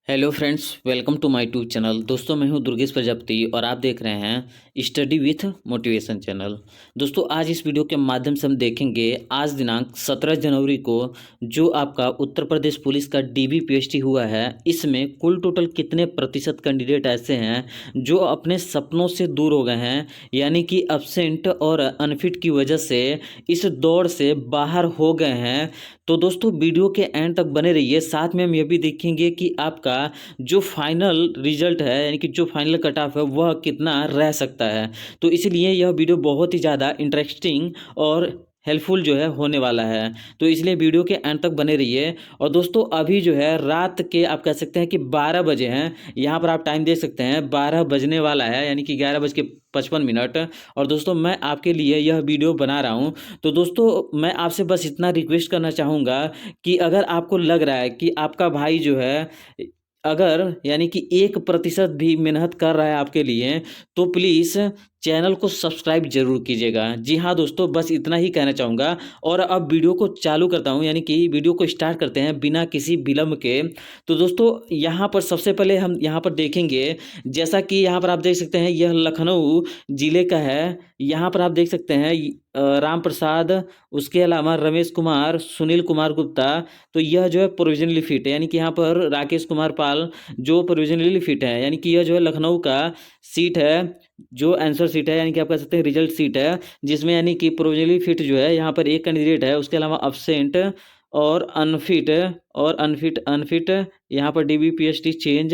Hello friends, welcome to my tube channel. दोस्तों, मैं हूं दुर्गेश प्रजापति और आप देख रहे हैं स्टडी विथ मोटिवेशन चैनल। दोस्तों, आज इस वीडियो के माध्यम से हम देखेंगे आज दिनांक 17 जनवरी को जो आपका उत्तर प्रदेश पुलिस का डीबी पीएसटी हुआ है, इसमें कुल टोटल कितने प्रतिशत कैंडिडेट ऐसे हैं जो अपने सपनों से दूर हो गए हैं, यानी कि अब्सेंट और अनफिट की वजह से इस दौड़ से बाहर हो गए हैं। तो दोस्तों, वीडियो के एंड तक बने रहिए। साथ में हम ये भी देखेंगे कि आपका जो फाइनल रिजल्ट है, यानी कि जो फाइनल कट ऑफ है, वह कितना रह सकता है। तो इसलिए यह वीडियो बहुत ही ज़्यादा इंटरेस्टिंग और हेल्पफुल जो है होने वाला है। तो इसलिए वीडियो के एंड तक बने रहिए। और दोस्तों, अभी जो है रात के आप कह सकते हैं कि 12 बजे हैं। यहाँ पर आप टाइम देख सकते हैं, 12 बजने वाला है, यानी कि 11:55। और दोस्तों, मैं आपके लिए यह वीडियो बना रहा हूँ। तो दोस्तों, मैं आपसे बस इतना रिक्वेस्ट करना चाहूँगा कि अगर आपको लग रहा है कि आपका भाई जो है, अगर यानी कि 1% भी मेहनत कर रहा है आपके लिए, तो प्लीज़ चैनल को सब्सक्राइब ज़रूर कीजिएगा। जी हाँ दोस्तों, बस इतना ही कहना चाहूँगा। और अब वीडियो को चालू करता हूँ, यानी कि वीडियो को स्टार्ट करते हैं बिना किसी विलंब के। तो दोस्तों, यहाँ पर सबसे पहले हम यहाँ पर देखेंगे, जैसा कि यहाँ पर आप देख सकते हैं, यह लखनऊ ज़िले का है। यहाँ पर आप देख सकते हैं राम प्रसाद, उसके अलावा रमेश कुमार, सुनील कुमार गुप्ता। तो यह जो है प्रोविजनली फिट है, यानी कि यहाँ पर राकेश कुमार पाल जो प्रोविजनली फिट है, यानी कि यह जो है लखनऊ का सीट है, जो आंसर सीट है, यानी कि आप कह सकते हैं रिजल्ट सीट है, जिसमें यानी कि प्रोविजनली फिट जो है यहाँ पर एक कैंडिडेट है, उसके अलावा अब्सेंट और अनफिट अनफिट यहाँ पर डीबीपीएसटी चेंज।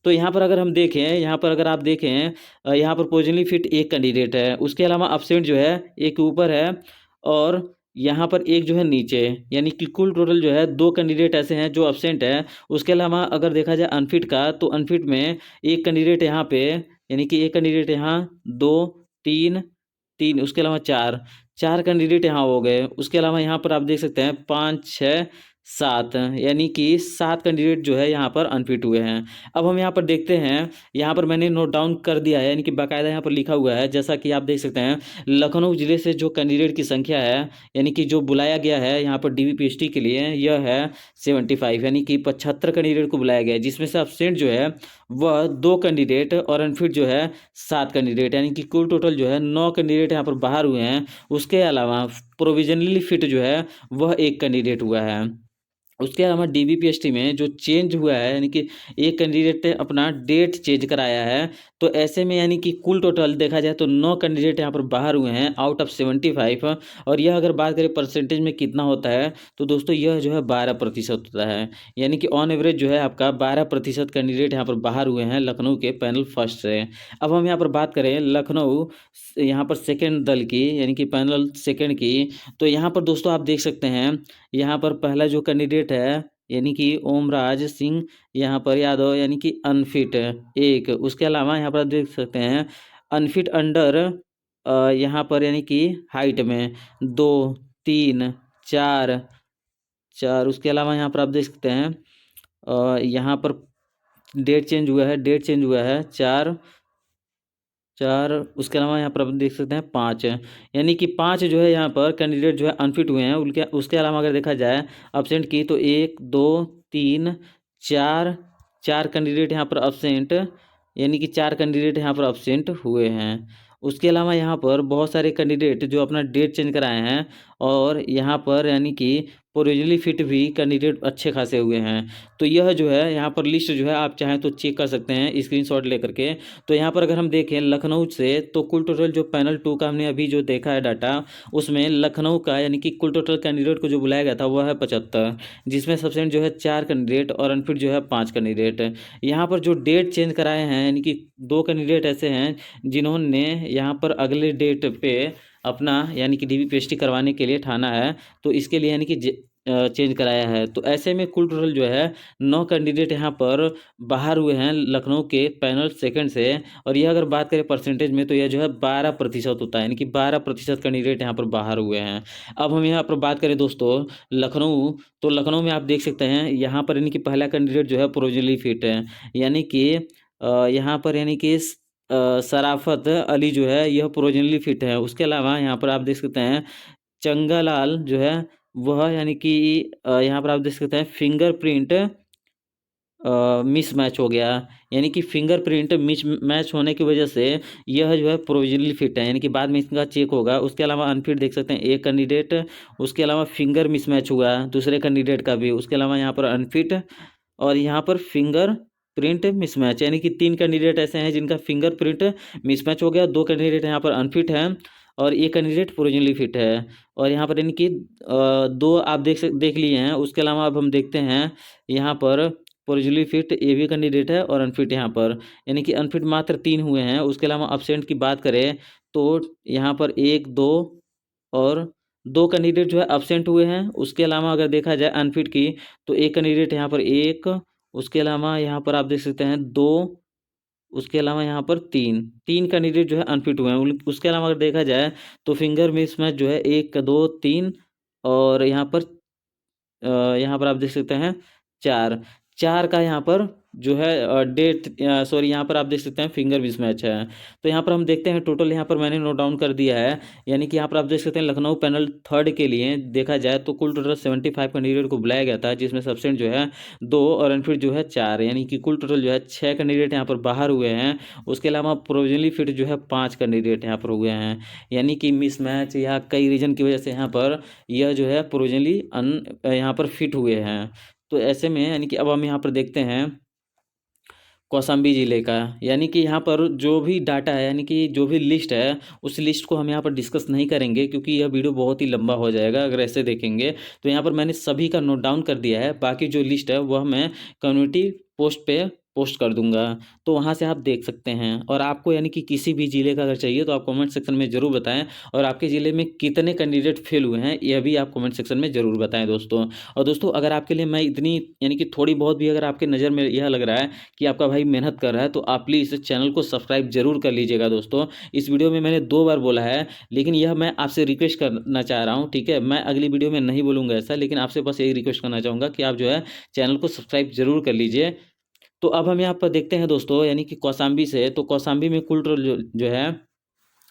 तो यहाँ पर अगर हम देखें, यहाँ पर अगर आप देखें, यहाँ पर प्रोविजनली फिट एक कैंडिडेट है, उसके अलावा अब्सेंट जो है एक ऊपर है और यहाँ पर एक जो है नीचे, यानी कि कुल टोटल जो है 2 कैंडिडेट ऐसे हैं जो अब्सेंट है। उसके अलावा अगर देखा जाए अनफिट का, तो अनफिट में एक कैंडिडेट यहाँ पे, यानी कि एक कैंडिडेट यहाँ, 2, 3, 3, उसके अलावा 4, 4 कैंडिडेट यहाँ हो गए। उसके अलावा यहाँ पर आप देख सकते हैं 5, 6, 7, यानी कि 7 कैंडिडेट जो है यहाँ पर अनफिट हुए हैं। अब हम यहाँ पर देखते हैं, यहाँ पर मैंने नोट डाउन कर दिया है, यानी कि बाकायदा यहाँ पर लिखा हुआ है, जैसा कि आप देख सकते हैं। लखनऊ ज़िले से जो कैंडिडेट की संख्या है, यानी कि जो बुलाया गया है यहाँ पर डीबीपीएसटी के लिए, यह है 75, यानी कि 75 कैंडिडेट को बुलाया गया है, जिसमें से अब्सेंट जो है वह 2 कैंडिडेट और अनफिट जो है 7 कैंडिडेट, यानी कि कुल टोटल जो है 9 कैंडिडेट यहाँ पर बाहर हुए हैं। उसके अलावा प्रोविजनली फिट जो है वह एक कैंडिडेट हुआ है। उसके अलावा डीबीपीएसटी में जो चेंज हुआ है, यानी कि एक कैंडिडेट ने अपना डेट चेंज कराया है। तो ऐसे में यानी कि कुल टोटल देखा जाए तो 9 कैंडिडेट यहाँ पर बाहर हुए हैं आउट ऑफ 75। और यह अगर बात करें परसेंटेज में कितना होता है, तो दोस्तों यह जो है 12% होता है, यानी कि ऑन एवरेज जो है आपका 12% कैंडिडेट यहाँ पर बाहर हुए हैं लखनऊ के पैनल फर्स्ट से। अब हम यहाँ पर बात करें लखनऊ यहाँ पर सेकेंड दल की, यानी कि पैनल सेकेंड की। तो यहाँ पर दोस्तों आप देख सकते हैं, यहाँ पर पहला जो कैंडिडेट है, यानी कि ओमराज सिंह यहाँ पर यादव, यानी कि अनफिट एक। उसके अलावा यहाँ पर आप देख सकते हैं अनफिट अंडर, यहाँ पर यानी कि हाइट में 2, 3, 4, 4। उसके अलावा यहाँ पर आप देख सकते हैं यहाँ पर डेट चेंज हुआ है, 4, 4। उसके अलावा यहाँ पर आप देख सकते हैं 5, यानी कि 5 जो है यहाँ पर कैंडिडेट जो है अनफिट हुए हैं। उनके उसके अलावा अगर देखा जाए अब्सेंट की, तो 1, 2, 3, 4, 4 कैंडिडेट यहाँ पर अब्सेंट, यानी कि 4 कैंडिडेट यहाँ पर अब्सेंट हुए हैं। उसके अलावा यहाँ पर बहुत सारे कैंडिडेट जो अपना डेट चेंज कराए हैं, और यहाँ पर यानी कि प्रोविजनली फिट भी कैंडिडेट अच्छे खासे हुए हैं। तो यह जो है यहाँ पर लिस्ट जो है आप चाहें तो चेक कर सकते हैं स्क्रीनशॉट लेकर के। तो यहाँ पर अगर हम देखें लखनऊ से, तो कुल टोटल जो पैनल 2 का हमने अभी जो देखा है डाटा, उसमें लखनऊ का यानी कि कुल टोटल कैंडिडेट को जो बुलाया गया था वह है 75, जिसमें सब्सेंट जो है 4 कैंडिडेट और अनफिट जो है 5 कैंडिडेट। यहाँ पर जो डेट चेंज कराए हैं, यानी कि 2 कैंडिडेट ऐसे हैं जिन्होंने यहाँ पर अगले डेट पे अपना यानी कि डीबीपीएसटी करवाने के लिए ठाना है, तो इसके लिए यानी कि चेंज कराया है। तो ऐसे में कुल टोटल जो है 9 कैंडिडेट यहाँ पर बाहर हुए हैं लखनऊ के पैनल सेकंड से। और यह अगर बात करें परसेंटेज में, तो यह जो है 12% होता है, यानी कि 12% कैंडिडेट यहाँ पर बाहर हुए हैं। अब हम यहाँ पर बात करें दोस्तों लखनऊ, तो लखनऊ में आप देख सकते हैं यहाँ पर यानी कि पहला कैंडिडेट जो है प्रोविजनली फिट है, यानी कि यहाँ पर यानी कि सराफत अली जो है यह प्रोविजनली फिट है। उसके अलावा यहाँ पर आप देख सकते हैं चंगालाल जो है वह, यानी कि यहाँ पर आप देख सकते हैं फिंगरप्रिंट मिसमैच हो गया, यानी कि फिंगरप्रिंट मिसमैच होने की वजह से यह जो है प्रोविजनली फिट है, यानी कि बाद में इसका चेक होगा। उसके अलावा अनफिट देख सकते हैं एक कैंडिडेट, उसके अलावा फिंगर मिसमैच हुआ दूसरे कैंडिडेट का भी, उसके अलावा यहाँ पर अनफिट और यहाँ पर फिंगर प्रिंट मिसमैच, यानी कि 3 कैंडिडेट ऐसे हैं जिनका फिंगर प्रिंट मिसमैच हो गया, 2 कैंडिडेट यहाँ पर अनफिट हैं और एक कैंडिडेट प्रोविजनली फिट है। और यहाँ पर यानी कि 2 आप देख लिए हैं। उसके अलावा अब हम देखते हैं यहाँ पर प्रोविजनली फिट ये भी कैंडिडेट है और अनफिट यहाँ पर, यानी कि अनफिट मात्र 3 हुए हैं। उसके अलावा अब्सेंट की बात करें तो यहाँ पर 1, 2 और 2 कैंडिडेट जो है अब्सेंट हुए हैं। उसके अलावा अगर देखा जाए अनफिट की तो एक कैंडिडेट यहाँ पर 1, उसके अलावा यहाँ पर आप देख सकते हैं 2, उसके अलावा यहाँ पर 3 कैंडिडेट जो है अनफिट हुए हैं। उसके अलावा अगर देखा जाए तो फिंगर मिसमैच जो है 1, 2, 3 और यहाँ पर आप देख सकते हैं 4 4 का यहाँ पर जो है यहाँ पर आप देख सकते हैं फिंगर मिसमैच है। तो यहाँ पर हम देखते हैं टोटल, यहाँ पर मैंने नोट डाउन कर दिया है, यानी कि यहाँ पर आप देख सकते हैं लखनऊ पैनल 3rd के लिए देखा जाए तो कुल टोटल 75 कैंडिडेट को बुलाया गया था, जिसमें सब्सेंट जो है 2 और अनफिट जो है 4, यानी कि कुल टोटल जो है 6 कैंडिडेट यहाँ पर बाहर हुए हैं। उसके अलावा प्रोविजनली फिट जो है 5 कैंडिडेट यहाँ पर हुए हैं, यानी कि मिसमैच या कई रीजन की वजह से यहाँ पर यह जो है प्रोविजनली यहाँ पर फिट हुए हैं। तो ऐसे में यानी कि अब हम यहाँ पर देखते हैं कौशाम्बी ज़िले का, यानी कि यहाँ पर जो भी डाटा है, यानी कि जो भी लिस्ट है उस लिस्ट को हम यहाँ पर डिस्कस नहीं करेंगे क्योंकि यह वीडियो बहुत ही लंबा हो जाएगा अगर ऐसे देखेंगे। तो यहाँ पर मैंने सभी का नोट डाउन कर दिया है, बाकी जो लिस्ट है वह मैं कम्युनिटी पोस्ट पे पोस्ट कर दूंगा, तो वहाँ से आप देख सकते हैं। और आपको यानी कि किसी भी ज़िले का अगर चाहिए तो आप कमेंट सेक्शन में ज़रूर बताएं, और आपके ज़िले में कितने कैंडिडेट फेल हुए हैं यह भी आप कमेंट सेक्शन में ज़रूर बताएं दोस्तों। और दोस्तों अगर आपके लिए मैं इतनी यानी कि थोड़ी बहुत भी अगर आपके नज़र में यह लग रहा है कि आपका भाई मेहनत कर रहा है तो आप प्लीज़ इस चैनल को सब्सक्राइब जरूर कर लीजिएगा दोस्तों। इस वीडियो में मैंने 2 बार बोला है, लेकिन यह मैं आपसे रिक्वेस्ट करना चाह रहा हूँ, ठीक है। मैं अगली वीडियो में नहीं बोलूँगा ऐसा, लेकिन आपसे बस यही रिक्वेस्ट करना चाहूँगा कि आप जो है चैनल को सब्सक्राइब जरूर कर लीजिए। तो अब हम यहाँ पर देखते हैं दोस्तों, यानी कि कौशाम्बी से, तो कौशाम्बी में कुल जो है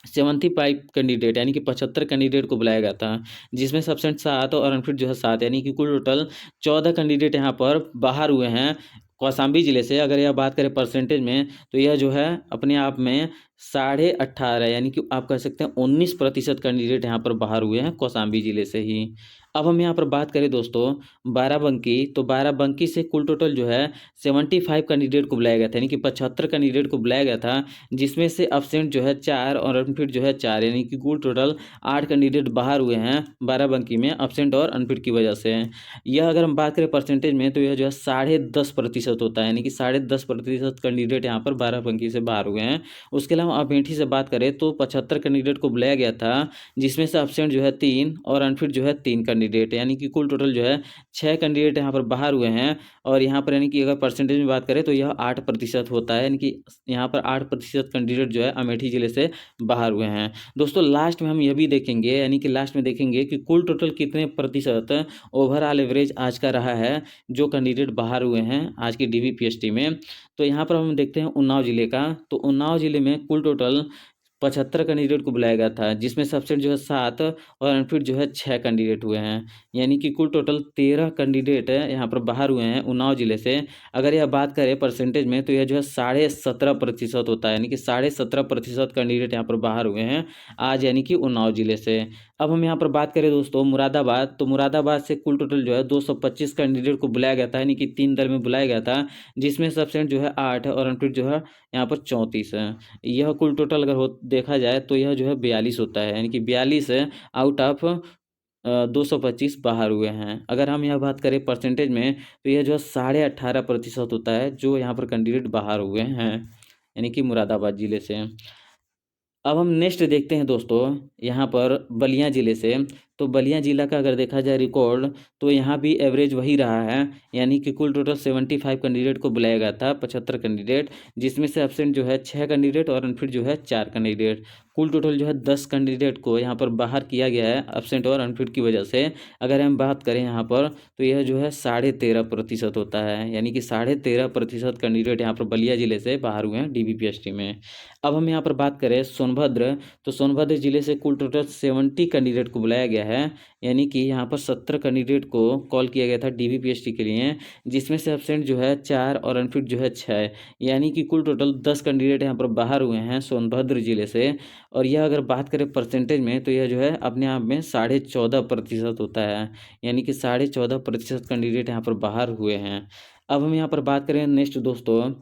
75 कैंडिडेट यानी कि 75 कैंडिडेट को बुलाया गया था, जिसमें सब्सेंट 7 और अनफिट जो है 7, यानी कि कुल टोटल 14 कैंडिडेट यहाँ पर बाहर हुए हैं कौशाम्बी ज़िले से। अगर यह बात करें परसेंटेज में तो यह जो है अपने आप में 18.5 यानी कि आप कह सकते हैं 19% कैंडिडेट यहाँ पर बाहर हुए हैं कौशाम्बी ज़िले से ही। अब हम यहाँ पर बात करें दोस्तों बाराबंकी, तो बाराबंकी से कुल टोटल जो है 75 कैंडिडेट को बुलाया गया था, यानी कि 75 कैंडिडेट को बुलाया गया था, जिसमें से अब्सेंट जो है 4 और अनफिट जो है 4, यानी कि कुल टोटल 8 कैंडिडेट बाहर हुए हैं बाराबंकी में अब्सेंट और अनफिट की वजह से। यह अगर हम बात करें परसेंटेज में तो यह जो है 10.5% होता है, यानी कि 10.5% कैंडिडेट यहाँ पर बाराबंकी से बाहर हुए हैं। उसके अलावा अमेठी से बात करें तो 75 कैंडिडेट को बुलाया गया था, जिसमें से अब्सेंट जो है 3 और अनफिट जो है 3 कैंडिडेट, यानी कि कुल टोटल जो है 6 कैंडिडेट यहाँ पर बाहर हुए हैं। और यहाँ पर यानी कि अगर परसेंटेज में बात करें तो यह 8% होता है, यानी कि यहाँ पर 8% कैंडिडेट जो है अमेठी ज़िले से बाहर हुए हैं। दोस्तों लास्ट में हम यह भी देखेंगे, यानी कि लास्ट में देखेंगे कि कुल टोटल कितने प्रतिशत ओवरऑल एवरेज आज का रहा है जो कैंडिडेट बाहर हुए हैं आज की DVPST में। तो यहाँ पर हम देखते हैं उन्नाव ज़िले का, तो उन्नाव ज़िले में कुल टोटल 75 कैंडिडेट को बुलाया गया था, जिसमें सब्सेंट जो है 7 और अनफिट जो है 6 कैंडिडेट हुए हैं, यानी कि कुल टोटल 13 कैंडिडेट यहाँ पर बाहर हुए हैं उन्नाव ज़िले से। अगर यह बात करें परसेंटेज में तो यह जो है 17.5% होता है, यानी कि 17.5% कैंडिडेट यहाँ पर बाहर हुए हैं आज, यानी कि उन्नाव ज़िले से। अब हम यहाँ पर बात करें दोस्तों मुरादाबाद, तो मुरादाबाद से कुल टोटल जो है 225 कैंडिडेट को बुलाया गया था, यानी कि 3 दल में बुलाया गया था, जिसमें सब्सेंट जो है 8 और अनफिट जो है यहाँ पर 34 है। यह कुल टोटल अगर देखा जाए तो यह जो है 42 होता है, यानी कि 42 आउट ऑफ 225 बाहर हुए हैं। अगर हम यह बात करें परसेंटेज में तो यह जो है 18.5% होता है जो यहाँ पर कैंडिडेट बाहर हुए हैं, यानी कि मुरादाबाद ज़िले से। अब हम नेक्स्ट देखते हैं दोस्तों यहाँ पर बलिया ज़िले से, तो बलिया ज़िला का अगर देखा जाए रिकॉर्ड तो यहाँ भी एवरेज वही रहा है, यानी कि कुल टोटल 75 कैंडिडेट को बुलाया गया था 75 कैंडिडेट, जिसमें से एब्सेंट जो है 6 कैंडिडेट और अनफिट जो है 4 कैंडिडेट। कुल टोटल जो है 10 कैंडिडेट को यहाँ पर बाहर किया गया है एब्सेंट और अनफिट की वजह से। अगर हम बात करें यहाँ पर तो यह जो है 13.5% होता है, यानी कि 13.5% कैंडिडेट यहाँ पर बलिया ज़िले से बाहर हुए हैं DVPST में। अब हम यहाँ पर बात करें सोनभद्र, तो सोनभद्र ज़िले से कुल टोटल 70 कैंडिडेट को बुलाया गया गया है, यानी कि यहाँ पर 17 कैंडिडेट को कॉल किया गया था DVPST के लिए, जिसमें से एब्सेंट जो है 4 और अनफिट जो है 6, यानी कि कुल टोटल 10 कैंडिडेट यहाँ पर बाहर हुए हैं सोनभद्र जिले से। और यह अगर बात करें परसेंटेज में, तो यह जो है अपने आप में 14.5% होता है, यानी कि 14.5% कैंडिडेट यहाँ पर बाहर हुए हैं। अब हम यहाँ पर बात करें नेक्स्ट दोस्तों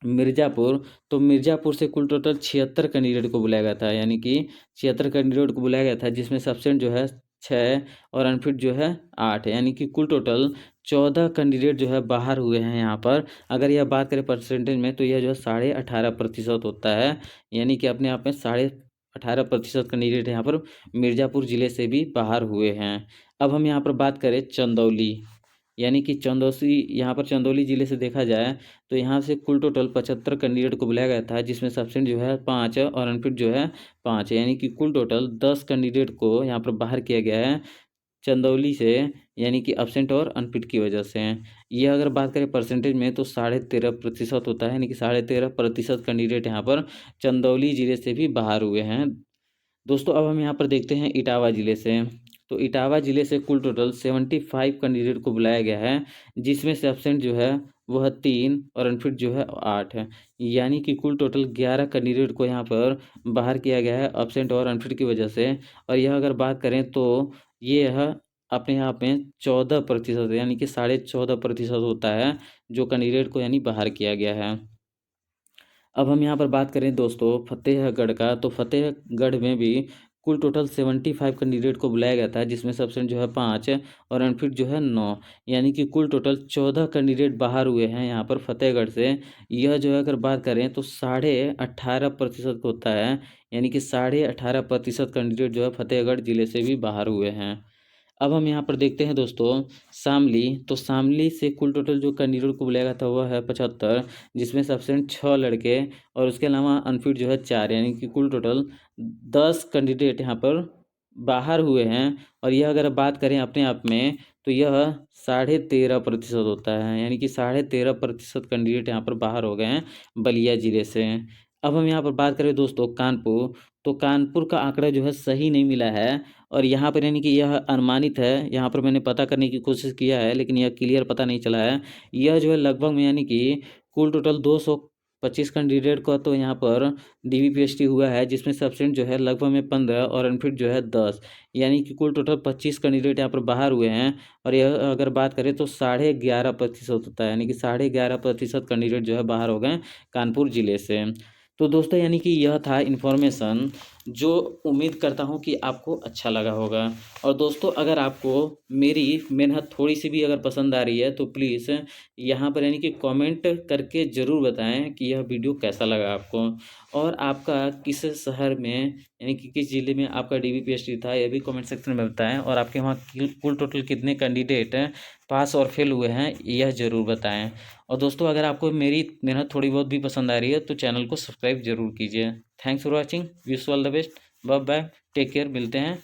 मिर्ज़ापुर, तो मिर्ज़ापुर से कुल टोटल 76 कैंडिडेट को बुलाया गया था, यानी कि 76 कैंडिडेट को बुलाया गया था, जिसमें सब्सेंट जो है 6 और अनफिट जो है 8 है, यानी कि कुल टोटल 14 कैंडिडेट जो है बाहर हुए हैं यहाँ पर। अगर यह बात करें परसेंटेज में, तो यह जो है 18.5% होता है, यानी कि अपने आप में 18.5% कैंडिडेट यहाँ पर मिर्ज़ापुर ज़िले से भी बाहर हुए हैं। अब हम यहाँ पर बात करें चंदौली, यानी कि यहाँ पर चंदौली ज़िले से देखा जाए तो यहाँ से कुल टोटल 75 कैंडिडेट को बुलाया गया था, जिसमें सब्सेंट जो है 5 और अनफिट जो है 5 है, यानी कि कुल टोटल 10 कैंडिडेट को यहाँ पर बाहर किया गया है चंदौली से, यानी कि एब्सेंट और अनफिट की वजह से। यह अगर बात करें परसेंटेज में, तो 13.5% होता है, यानी कि 13.5% कैंडिडेट यहाँ पर चंदौली ज़िले से भी बाहर हुए हैं। दोस्तों अब हम यहाँ पर देखते हैं इटावा ज़िले से, तो इटावा ज़िले से कुल टोटल 75 कैंडिडेट को बुलाया गया है, जिसमें से एब्सेंट जो है वह 3 और अनफिट जो है 8 है, यानी कि कुल टोटल 11 कैंडिडेट को यहाँ पर बाहर किया गया है एब्सेंट और अनफिट की वजह से। और यह अगर बात करें तो यह अपने आप में 14% यानी कि 14.5% होता है जो कैंडिडेट को यानी बाहर किया गया है। अब हम यहाँ पर बात करें दोस्तों फतेहगढ़ का, तो फतेहगढ़ में भी कुल टोटल 75 कैंडिडेट को बुलाया गया था, जिसमें सब्सेंट जो है 5 और अनफिट जो है 9, यानी कि कुल टोटल 14 कैंडिडेट बाहर हुए हैं यहाँ पर फतेहगढ़ से। यह जो है अगर बात करें तो 18.5% होता है, यानी कि 18.5% कैंडिडेट जो है फतेहगढ़ जिले से भी बाहर हुए हैं। अब हम यहाँ पर देखते हैं दोस्तों शामली, तो शामली से कुल टोटल जो कैंडिडेट को बुलाया गया था वह है 75, जिसमें से एब्सेंट 6 लड़के और उसके अलावा अनफिट जो है 4, यानी कि कुल टोटल 10 कैंडिडेट यहाँ पर बाहर हुए हैं। और यह अगर बात करें अपने आप में, तो यह 13.5% होता है, यानी कि 13.5% कैंडिडेट यहाँ पर बाहर हो गए हैं बलिया ज़िले से। अब हम यहाँ पर बात करें दोस्तों कानपुर, तो कानपुर का आंकड़ा जो है सही नहीं मिला है, और यहाँ पर यानी कि यह अनुमानित है, यहाँ पर मैंने पता करने की कोशिश किया है लेकिन यह क्लियर पता नहीं चला है। यह जो है लगभग में यानी कि कुल टोटल 225 कैंडिडेट का तो यहाँ पर DVPST हुआ है, जिसमें सब्सेंट जो है लगभग में 15 और अनफिट जो है 10, यानी कि कुल टोटल 25 कैंडिडेट यहाँ पर बाहर हुए हैं। और यह अगर बात करें तो 11.5% होता है, यानी कि 11.5% कैंडिडेट जो है बाहर हो गए कानपुर ज़िले से। तो दोस्तों यानी कि यह था इन्फॉर्मेशन, जो उम्मीद करता हूँ कि आपको अच्छा लगा होगा। और दोस्तों अगर आपको मेरी मेहनत थोड़ी सी भी अगर पसंद आ रही है, तो प्लीज़ यहाँ पर यानी कि कमेंट करके ज़रूर बताएं कि यह वीडियो कैसा लगा आपको, और आपका किस शहर में यानी कि किस ज़िले में आपका DVPST था, यह भी कमेंट सेक्शन में बताएं। और आपके वहाँ कुल टोटल कितने कैंडिडेट पास और फेल हुए हैं, यह ज़रूर बताएं। और दोस्तों अगर आपको मेरी मेहनत थोड़ी बहुत भी पसंद आ रही है, तो चैनल को सब्सक्राइब जरूर कीजिए। Thanks for watching, wish all the best, bye bye, take care, मिलते हैं